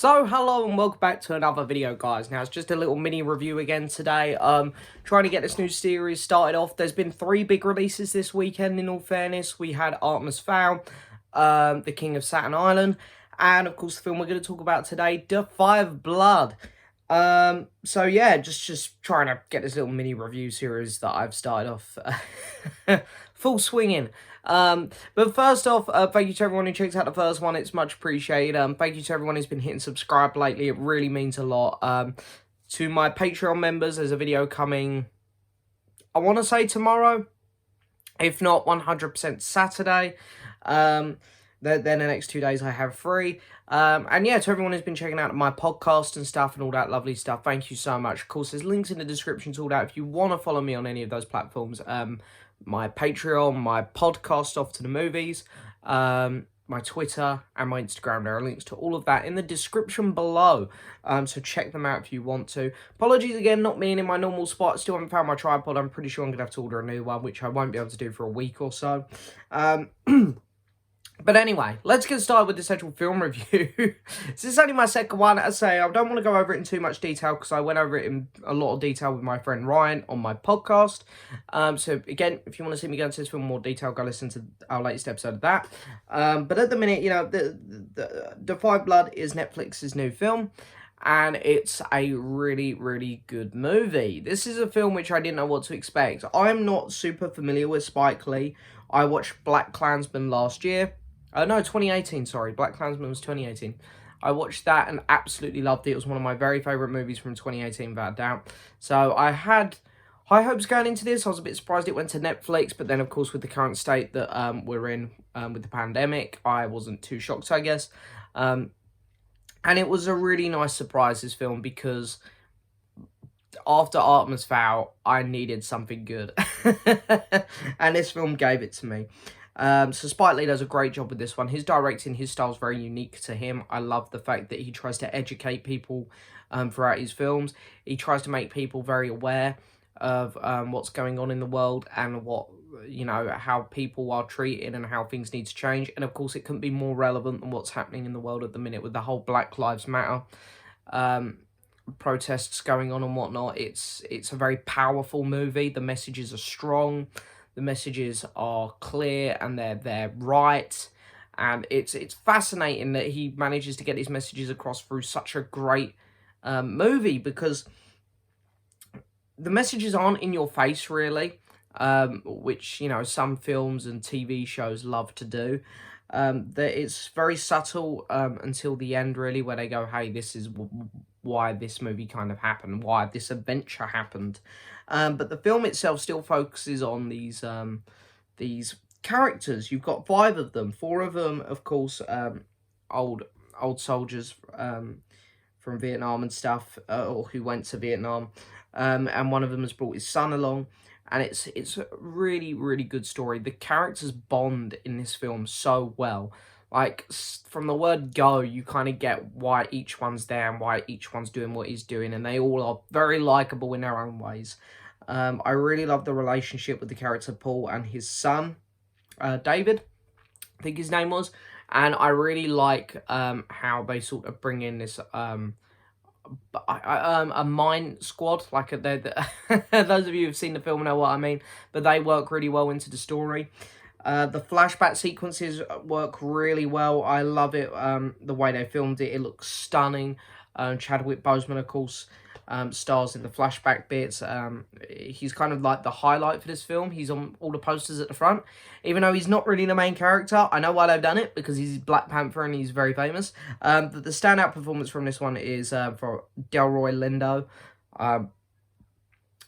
So, hello and welcome back to another video, guys. Now, it's just a little mini review again today. Trying to get this new series started off. There's been 3 big releases this weekend, in all fairness. We had Artemis Fowl, The King of Staten Island, and, of course, the film we're going to talk about today, Da 5 Blood. So, yeah, just trying to get this little mini review series that I've started off full swinging. But first off, thank you to everyone who checked out the first one. It's much appreciated. Thank you to everyone who's been hitting subscribe lately. It really means a lot. To my Patreon members, there's a video coming, I want to say tomorrow, if not 100% Saturday. Then the next 2 days I have free. And yeah, to everyone who's been checking out my podcast and stuff and all that lovely stuff, thank you so much. Of course, there's links in the description to all that if you want to follow me on any of those platforms. My Patreon, my podcast, Off to the Movies, my Twitter, and my Instagram. There are links to all of that in the description below, so check them out if you want to. Apologies again, not being in my normal spot. Still haven't found my tripod. I'm pretty sure I'm going to have to order a new one, which I won't be able to do for a week or so. But anyway, let's get started with this actual film review. This is only my second one. As I say, I don't want to go over it in too much detail because I went over it in a lot of detail with my friend Ryan on my podcast. So again, if you want to see me go into this film in more detail, go listen to our latest episode of that. But at the minute, you know, the 5 Blood is Netflix's new film. And it's a really, really good movie. This is a film which I didn't know what to expect. I'm not super familiar with Spike Lee. I watched BlacKkKlansman last year. No, 2018, sorry. BlacKkKlansman was 2018. I watched that and absolutely loved it. It was one of my very favourite movies from 2018, without a doubt. So I had high hopes going into this. I was a bit surprised it went to Netflix. But then, of course, with the current state that we're in with the pandemic, I wasn't too shocked, I guess. And it was a really nice surprise, this film, because after Artemis Fowl, I needed something good. And this film gave it to me. So Spike Lee does a great job with this one. His directing, his style is very unique to him. I love the fact that he tries to educate people throughout his films. He tries to make people very aware of what's going on in the world and what, you know, how people are treated and how things need to change. And of course, it couldn't be more relevant than what's happening in the world at the minute with the whole Black Lives Matter protests going on and whatnot. It's a very powerful movie. The messages are strong. The messages are clear and they're right. And it's fascinating that he manages to get his messages across through such a great movie, because the messages aren't in your face, really, which, you know, some films and TV shows love to do. That it's very subtle until the end, really, where they go, hey, this is why this movie kind of happened, why this adventure happened. But the film itself still focuses on these characters. You've got 5 of them. 4 of them, of course, old soldiers from Vietnam and stuff, or who went to Vietnam. And one of them has brought his son along. And it's a really, really good story. The characters bond in this film so well. Like, from the word go, you kind of get why each one's there and why each one's doing what he's doing. And they all are very likeable in their own ways. I really love the relationship with the character Paul and his son, David, I think his name was. And I really like how they sort of bring in this a mine squad. Like, those of you who've seen the film know what I mean. But they work really well into the story. The flashback sequences work really well. I love it, the way they filmed it. It looks stunning. Chadwick Boseman, of course, stars in the flashback bits. He's kind of like the highlight for this film. He's on all the posters at the front. Even though he's not really the main character, I know why they've done it, because he's Black Panther and he's very famous. But the standout performance from this one is for Delroy Lindo.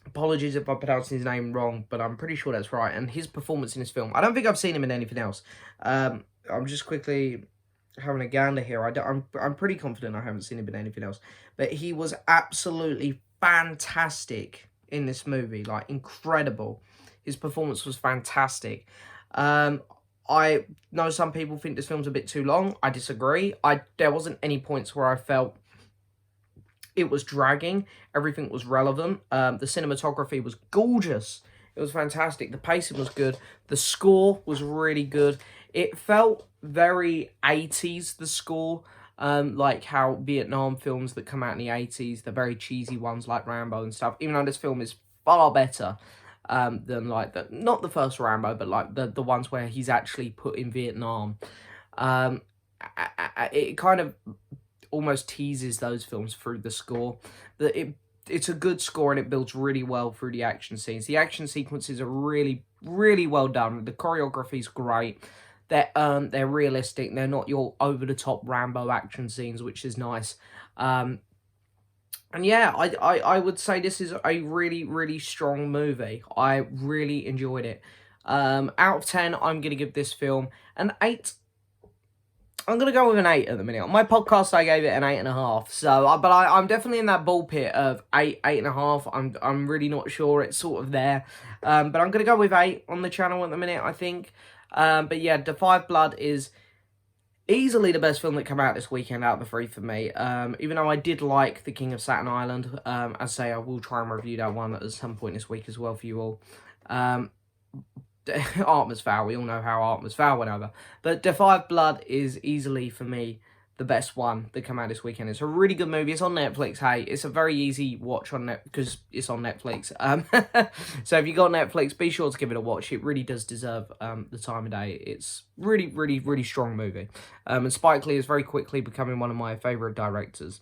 Apologies if I'm pronouncing his name wrong, but I'm pretty sure that's right. And his performance in this film, I don't think I've seen him in anything else. I'm just quickly having a gander here. I'm pretty confident I haven't seen him in anything else. But he was absolutely fantastic in this movie. Like, incredible. His performance was fantastic. I know some people think this film's a bit too long. I disagree. There wasn't any points where I felt it was dragging. Everything was relevant. The cinematography was gorgeous. It was fantastic. The pacing was good. The score was really good. It felt very 80s, the score. like how Vietnam films that come out in the 80s, the very cheesy ones like Rambo and stuff, even though this film is far better than like not the first Rambo, but like the ones where he's actually put in Vietnam. It kind of almost teases those films through the score. It's a good score, and it builds really well through the action scenes. The action sequences are really, really well done. The choreography's great. They're realistic. They're not your over the top Rambo action scenes, which is nice. And yeah, I would say this is a really, really strong movie. I really enjoyed it. Out of 10, I'm gonna give this film an 8. I'm going to go with an 8 at the minute. On my podcast, I gave it an 8.5. So, I'm definitely in that ball pit of 8, 8.5. I'm really not sure. It's sort of there. But I'm going to go with 8 on the channel at the minute, I think. But yeah, Da 5 Blood is easily the best film that came out this weekend out of the 3 for me. Even though I did like The King of Staten Island. I say I will try and review that one at some point this week as well for you all. Artemis Fowl, we all know how Artemis Fowl went over. But Da 5 Blood is easily, for me, the best one that came out this weekend. It's a really good movie. It's on Netflix, hey. It's a very easy watch on Netflix, because it's on Netflix. So if you got Netflix, be sure to give it a watch. It really does deserve the time of day. It's really, really, really strong movie. And Spike Lee is very quickly becoming one of my favourite directors.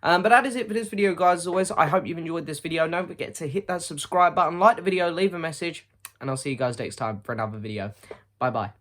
But that is it for this video, guys. As always, I hope you've enjoyed this video. Don't forget to hit that subscribe button, like the video, leave a message, and I'll see you guys next time for another video. Bye-bye.